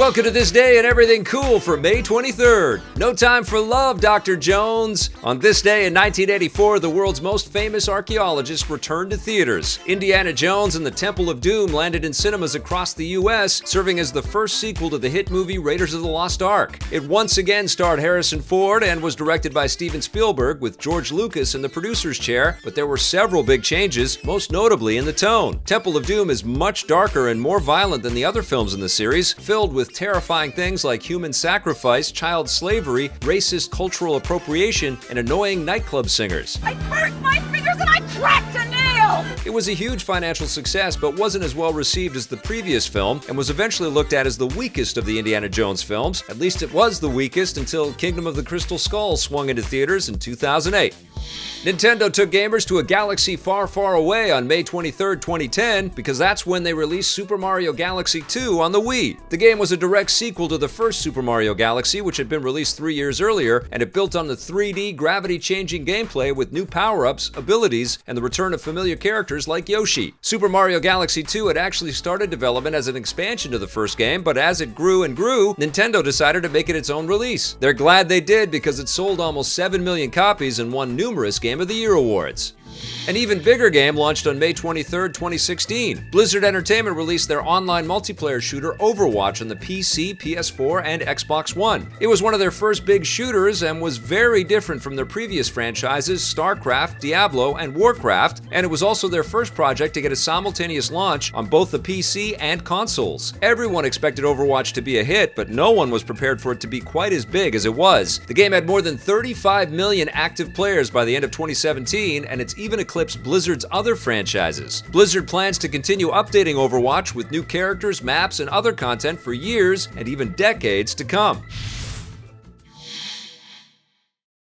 Welcome to This Day and Everything Cool for May 23rd. No time for love, Dr. Jones. On this day in 1984, the world's most famous archaeologist returned to theaters. Indiana Jones and the Temple of Doom landed in cinemas across the U.S., serving as the first sequel to the hit movie Raiders of the Lost Ark. It once again starred Harrison Ford and was directed by Steven Spielberg, with George Lucas in the producer's chair, but there were several big changes, most notably in the tone. Temple of Doom is much darker and more violent than the other films in the series, filled with terrifying things like human sacrifice, child slavery, racist cultural appropriation, and annoying nightclub singers. I burnt my fingers and I cracked a nail! It was a huge financial success, but wasn't as well received as the previous film, and was eventually looked at as the weakest of the Indiana Jones films. At least it was the weakest until Kingdom of the Crystal Skull swung into theaters in 2008. Nintendo took gamers to a galaxy far, far away on May 23, 2010, because that's when they released Super Mario Galaxy 2 on the Wii. The game was a direct sequel to the first Super Mario Galaxy, which had been released 3 years earlier, and it built on the 3D, gravity-changing gameplay with new power-ups, abilities, and the return of familiar characters like Yoshi. Super Mario Galaxy 2 had actually started development as an expansion to the first game, but as it grew and grew, Nintendo decided to make it its own release. They're glad they did, because it sold almost 7 million copies and won numerous Game of the Year awards. An even bigger game launched on May 23, 2016. Blizzard Entertainment released their online multiplayer shooter Overwatch on the PC, PS4, and Xbox One. It was one of their first big shooters and was very different from their previous franchises StarCraft, Diablo, and Warcraft, and it was also their first project to get a simultaneous launch on both the PC and consoles. Everyone expected Overwatch to be a hit, but no one was prepared for it to be quite as big as it was. The game had more than 35 million active players by the end of 2017, and it's even eclipsed Blizzard's other franchises. Blizzard plans to continue updating Overwatch with new characters, maps, and other content for years and even decades to come.